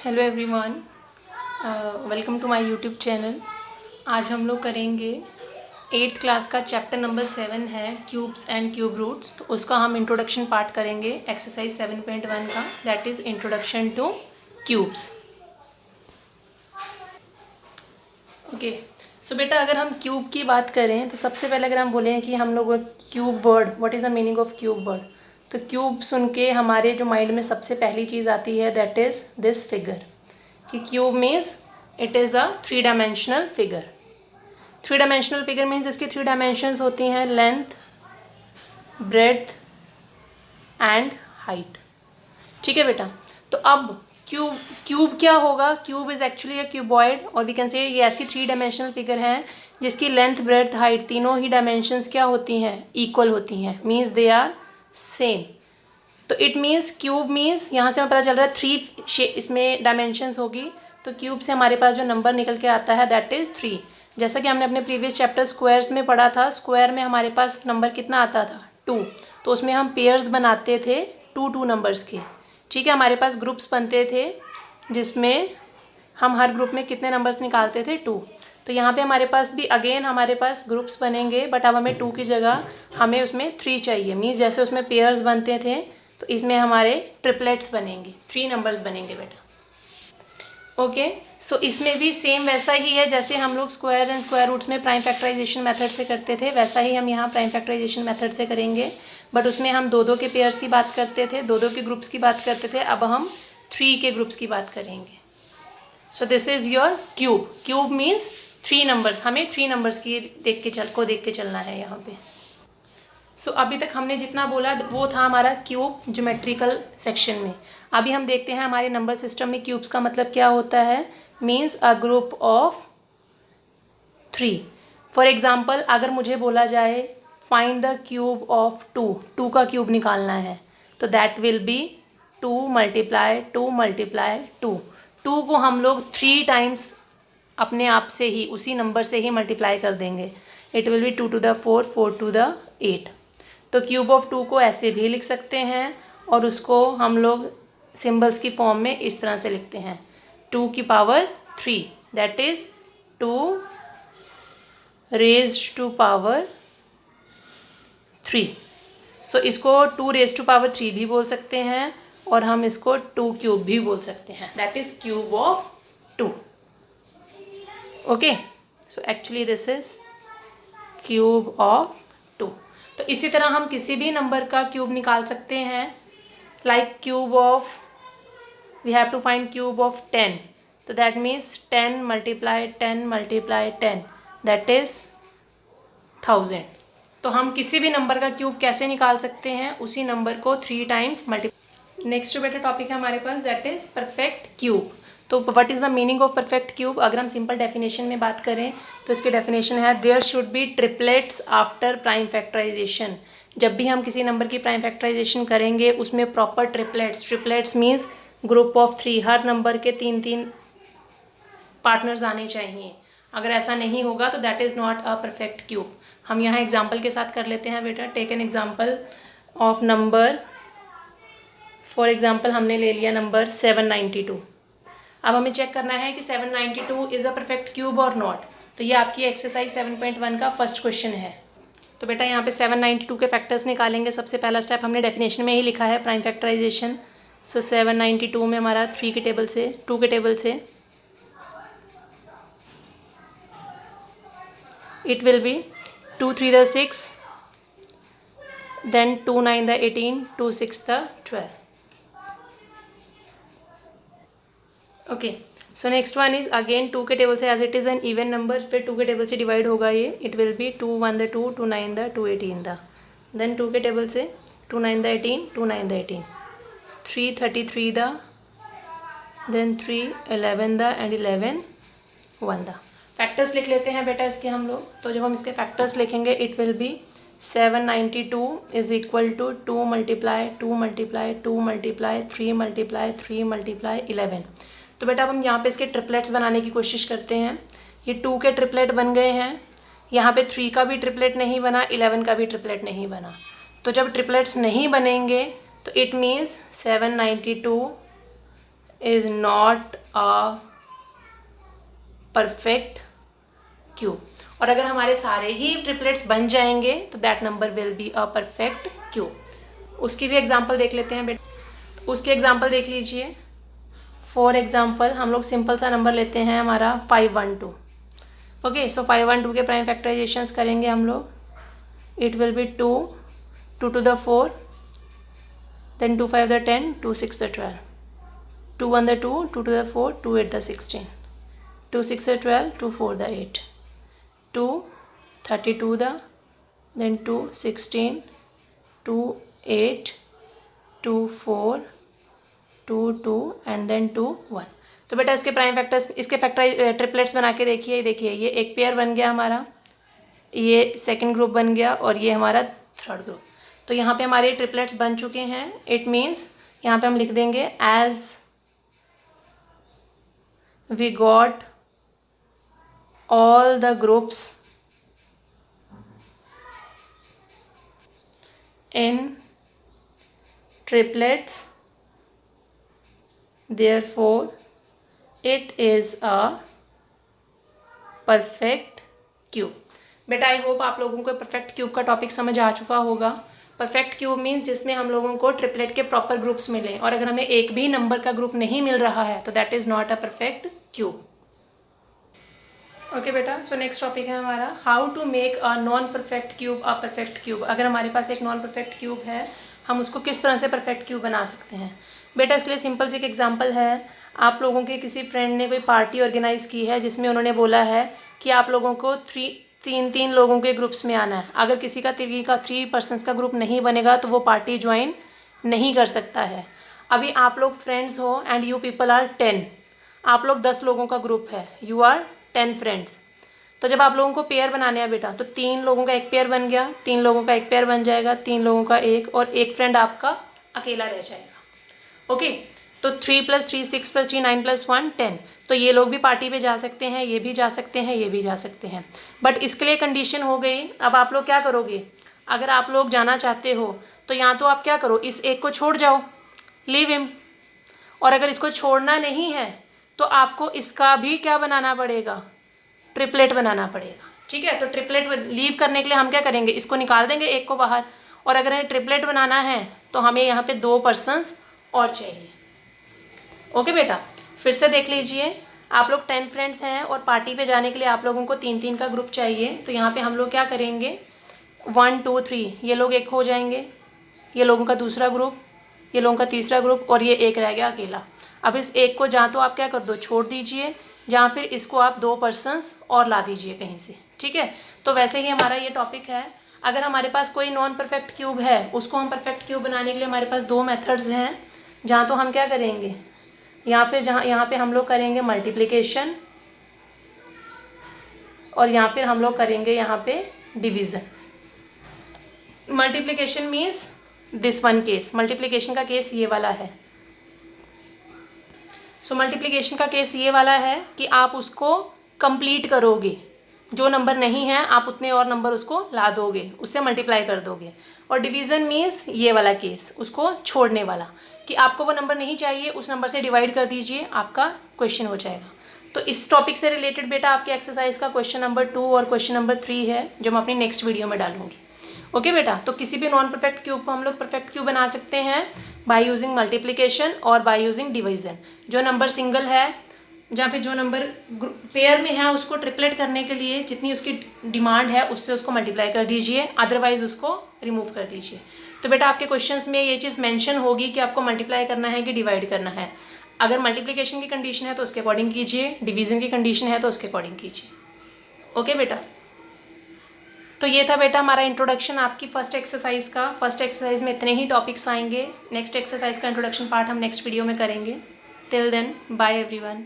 Hello everyone, welcome to my YouTube channel. आज हम लोग करेंगे 8th क्लास का चैप्टर नंबर 7 है क्यूब्स एंड क्यूब रूट्स। तो उसका हम इंट्रोडक्शन पार्ट करेंगे एक्सरसाइज 7.1 का, that is introduction to cubes. Okay, so बेटा अगर हम क्यूब की बात करें तो सबसे पहले अगर हम बोलें कि हम लोग cube word, what is the meaning of cube word, तो क्यूब सुन के हमारे जो माइंड में सबसे पहली चीज़ आती है दैट इज़ दिस फिगर, कि cube means it is a 3 dimensional figure. 3 dimensional figure means इसकी 3 डायमेंशंस होती हैं, लेंथ, ब्रेड्थ एंड हाइट। ठीक है बेटा। तो अब क्यूब क्या होगा? Cube is actually a cuboid, और वी कैन से ये ऐसी 3 डायमेंशनल फिगर हैं जिसकी लेंथ, ब्रेड्थ, हाइट तीनों ही डायमेंशंस क्या होती हैं? इक्वल होती हैं, मीन्स दे आर सेम। तो इट मीन्स क्यूब मीन्स यहाँ से हमें पता चल रहा है 3 इसमें डायमेंशंस होगी। तो क्यूब से हमारे पास जो नंबर निकल के आता है दैट इज़ 3। जैसा कि हमने अपने प्रीवियस चैप्टर स्क्वायर्स में पढ़ा था, स्क्वायर में हमारे पास नंबर कितना आता था? 2। तो उसमें हम पेयर्स बनाते थे 2 नंबर्स के। ठीक है, हमारे पास ग्रुप्स बनते थे जिसमें हम हर ग्रुप में कितने नंबर्स निकालते थे? 2। तो यहाँ पे हमारे पास भी अगेन हमारे पास ग्रुप्स बनेंगे, बट अब हमें 2 की जगह हमें उसमें 3 चाहिए। मीन्स जैसे उसमें पेयर्स बनते थे तो इसमें हमारे ट्रिपलेट्स बनेंगे, 3 नंबर्स बनेंगे बेटा। ओके, सो इसमें भी सेम वैसा ही है जैसे हम लोग स्क्वायर एंड स्क्वायर रूट्स में प्राइम फैक्टराइजेशन मेथड से करते थे, वैसा ही हम यहाँ प्राइम फैक्टराइजेशन मेथड से करेंगे। बट उसमें हम 2 के पेयर्स की बात करते थे, 2 के ग्रुप्स की बात करते थे, अब हम 3 के ग्रुप्स की बात करेंगे। So this is your cube. Cube means 3 numbers, हमें 3 नंबर्स की देख के चलना है यहाँ पे। सो अभी तक हमने जितना बोला वो था हमारा क्यूब ज्योमेट्रिकल सेक्शन में। अभी हम देखते हैं हमारे नंबर सिस्टम में क्यूब्स का मतलब क्या होता है। Means a group of 3। For example अगर मुझे बोला जाए फाइंड द क्यूब ऑफ 2, 2 का क्यूब निकालना है, तो दैट विल बी 2 × 2 × 2। 2 को हम लोग 3 टाइम्स अपने आप से ही, उसी नंबर से ही मल्टीप्लाई कर देंगे। It will B 2 to the 4, 4 to the 8। तो क्यूब ऑफ 2 को ऐसे भी लिख सकते हैं और उसको हम लोग सिंबल्स की फॉर्म में इस तरह से लिखते हैं, 2 की power 3, that is 2 raised to power 3। सो इसको 2 raised to power 3 भी बोल सकते हैं और हम इसको 2 क्यूब भी बोल सकते हैं, that is cube of 2। Okay, so actually this is cube of 2। तो इसी तरह हम किसी भी नंबर का क्यूब निकाल सकते हैं, like cube of, we have to find cube of 10, तो दैट मीन्स 10 × 10 × 10, दैट इज़ 1000। तो हम किसी भी नंबर का क्यूब कैसे निकाल सकते हैं? उसी नंबर को 3 टाइम्स मल्टीप्लाई। नेक्स्ट जो बेटा टॉपिक है हमारे पास दैट इज़ परफेक्ट क्यूब। तो what is the meaning of perfect cube? अगर हम सिंपल डेफिनेशन में बात करें तो इसकी डेफिनेशन है there should be triplets after prime factorization. जब भी हम किसी नंबर की प्राइम फैक्टराइजेशन करेंगे उसमें proper triplets means group of 3, her number के 3 पार्टनर्स आने चाहिए। अगर ऐसा नहीं होगा तो that is not a perfect cube. हम यहाँ एग्जाम्पल के साथ कर लेते हैं बेटा। Take an example of number, for example हमने ले लिया नंबर 792। अब हमें चेक करना है कि 792 इज़ अ परफेक्ट क्यूब और नॉट। तो ये आपकी एक्सरसाइज 7.1 का फर्स्ट क्वेश्चन है। तो बेटा यहाँ पे 792 के फैक्टर्स निकालेंगे। सबसे पहला स्टेप हमने डेफिनेशन में ही लिखा है, प्राइम फैक्टराइजेशन। सो 792 में हमारा 3 के टेबल से, 2 के टेबल से it will be 2 3 the 6, then 2 9 the 18, 2 6 the 12. Okay, so next one is again 2 के टेबल से, as it is an even number, फिर 2 के टेबल से डिवाइड होगा ये। it will be 2 1 the 2, 2 9 the 2 18 the, then 2 के टेबल से 2 9 the 18, 2 9 the 18, 3 33 the, then 3 11 the and 11 1 the। Factors लिख लेते हैं बेटा इसके हम लोग। तो जब हम इसके फैक्टर्स लिखेंगे it will be 792 is equal to 2 × 2 × 2 × 3 × 3 × 11। तो बेटा अब हम यहाँ पे इसके ट्रिपलेट्स बनाने की कोशिश करते हैं। ये 2 के ट्रिपलेट बन गए हैं, यहाँ पे 3 का भी ट्रिपलेट नहीं बना, 11 का भी ट्रिपलेट नहीं बना। तो जब ट्रिपलेट्स नहीं बनेंगे तो it means 792 is not a perfect cube. और अगर हमारे सारे ही ट्रिपलेट्स बन जाएंगे तो that number will be a perfect cube. उसकी भी एग्जांपल देख लेते हैं बेटा। उसकी एग्जांपल देख लीजिए। फॉर एग्जांपल हम लोग सिंपल सा नंबर लेते हैं हमारा 512। ओके, सो 512 के प्राइम फैक्टराइजेशंस करेंगे हम लोग। It will B 2 2 to the 4, then 2 5 the 10, 2 6 the 12, 2 1 the 2, 2 to the 4, 2 8 the 16, 2 6 the 12, 2 4 the 8, 2 32 the, then 2 16, 2 8, 2 4, 2 2 and then 2 1। तो बेटा इसके प्राइम फैक्टर्स, इसके फैक्टराइज ट्रिपलेट्स बना के देखिए। देखिए ये एक पेयर बन गया हमारा, ये सेकंड ग्रुप बन गया और ये हमारा थर्ड ग्रुप। तो यहाँ पे हमारे ट्रिपलेट्स बन चुके हैं। इट मीन्स यहाँ पे हम लिख देंगे as we got all the groups in triplets therefore it is a perfect cube. बेटा आई होप आप लोगों को परफेक्ट क्यूब का टॉपिक समझ आ चुका होगा। परफेक्ट क्यूब मीन्स जिसमें हम लोगों को ट्रिपलेट के प्रॉपर ग्रुप्स मिले, और अगर हमें एक भी नंबर का ग्रुप नहीं मिल रहा है तो that is not a perfect cube. Okay बेटा, सो नेक्स्ट टॉपिक है हमारा how to make a non perfect cube a perfect cube. अगर हमारे पास एक नॉन परफेक्ट क्यूब है, हम उसको किस तरह से परफेक्ट क्यूब बना सकते हैं। बेटा इसके लिए सिंपल सी एक एग्जाम्पल है। आप लोगों के किसी फ्रेंड ने कोई पार्टी ऑर्गेनाइज़ की है जिसमें उन्होंने बोला है कि आप लोगों को तीन लोगों के ग्रुप्स में आना है। अगर किसी का 3 पर्सन्स का ग्रुप नहीं बनेगा तो वो पार्टी ज्वाइन नहीं कर सकता है। अभी आप लोग फ्रेंड्स हो एंड यू पीपल आर 10। आप लोग 10 लोगों का ग्रुप है, यू आर 10 फ्रेंड्स। तो जब आप लोगों को पेयर बनाने हैं बेटा, तो 3 लोगों का एक पेयर बन गया, 3 लोगों का एक पेयर बन जाएगा, 3 लोगों का एक, और एक फ्रेंड आपका अकेला रह जाएगा। ओके, तो 3 + 3 6 + 3 9 + 1 10। तो ये लोग भी पार्टी पे जा सकते हैं, ये भी जा सकते हैं, ये भी जा सकते हैं। बट इसके लिए कंडीशन हो गई, अब आप लोग क्या करोगे। अगर आप लोग जाना चाहते हो तो यहाँ तो आप क्या करो, इस एक को छोड़ जाओ, लीव हिम। और अगर इसको छोड़ना नहीं है तो आपको इसका भी क्या बनाना पड़ेगा, ट्रिपलेट बनाना पड़ेगा। ठीक है, तो ट्रिपलेट लीव करने के लिए हम क्या करेंगे, इसको निकाल देंगे एक को बाहर। और अगर हमें ट्रिपलेट बनाना है तो हमें यहाँ पे 2 पर्सन्स और चाहिए। ओके बेटा, फिर से देख लीजिए। आप लोग 10 फ्रेंड्स हैं और पार्टी पे जाने के लिए आप लोगों को 3 का ग्रुप चाहिए। तो यहाँ पे हम लोग क्या करेंगे, 1 2 3 ये लोग एक हो जाएंगे, ये लोगों का दूसरा ग्रुप, ये लोगों का तीसरा ग्रुप, और ये एक रह गया अकेला। अब इस एक को जहाँ तो आप क्या कर दो, छोड़ दीजिए, जहाँ फिर इसको आप 2 पर्सन्स और ला दीजिए कहीं से। ठीक है, तो वैसे ही हमारा ये टॉपिक है। अगर हमारे पास कोई नॉन परफेक्ट क्यूब है, उसको हम परफेक्ट क्यूब बनाने के लिए हमारे पास 2 मेथड्स हैं। जहाँ तो हम क्या करेंगे, या फिर यहाँ पे हम लोग करेंगे मल्टीप्लिकेशन, और यहाँ फिर हम लोग करेंगे यहाँ पे division. Multiplication means this one case, multiplication का केस ये वाला है। सो मल्टीप्लिकेशन का केस ये वाला है कि आप उसको कंप्लीट करोगे, जो नंबर नहीं है आप उतने और नंबर उसको ला दोगे, उससे मल्टीप्लाई कर दोगे। और डिवीज़न मीन्स ये वाला केस, उसको छोड़ने वाला, कि आपको वो नंबर नहीं चाहिए, उस नंबर से डिवाइड कर दीजिए, आपका क्वेश्चन हो जाएगा। तो इस टॉपिक से रिलेटेड बेटा आपके एक्सरसाइज का क्वेश्चन नंबर 2 और क्वेश्चन नंबर 3 है, जो मैं अपनी नेक्स्ट वीडियो में डालूंगी। ओके बेटा, तो किसी भी नॉन परफेक्ट क्यूब को हम लोग परफेक्ट क्यूब बना सकते हैं बाय यूजिंग मल्टीप्लिकेशन और बाय यूजिंग डिवीज़न। जो नंबर सिंगल है, जहाँ पे जो नंबर पेयर में है, उसको ट्रिपलेट करने के लिए जितनी उसकी डिमांड है उससे उसको मल्टीप्लाई कर दीजिए, अदरवाइज उसको रिमूव कर दीजिए। तो बेटा आपके क्वेश्चंस में ये चीज़ मेंशन होगी कि आपको मल्टीप्लाई करना है कि डिवाइड करना है। अगर मल्टीप्लिकेशन की कंडीशन है तो उसके अकॉर्डिंग कीजिए, डिवीज़न की कंडीशन है तो उसके अकॉर्डिंग कीजिए। ओके बेटा, तो ये था बेटा हमारा इंट्रोडक्शन आपकी फर्स्ट एक्सरसाइज का। फर्स्ट एक्सरसाइज में इतने ही टॉपिक्स आएंगे। नेक्स्ट एक्सरसाइज का इंट्रोडक्शन पार्ट हम नेक्स्ट वीडियो में करेंगे। Till then bye everyone.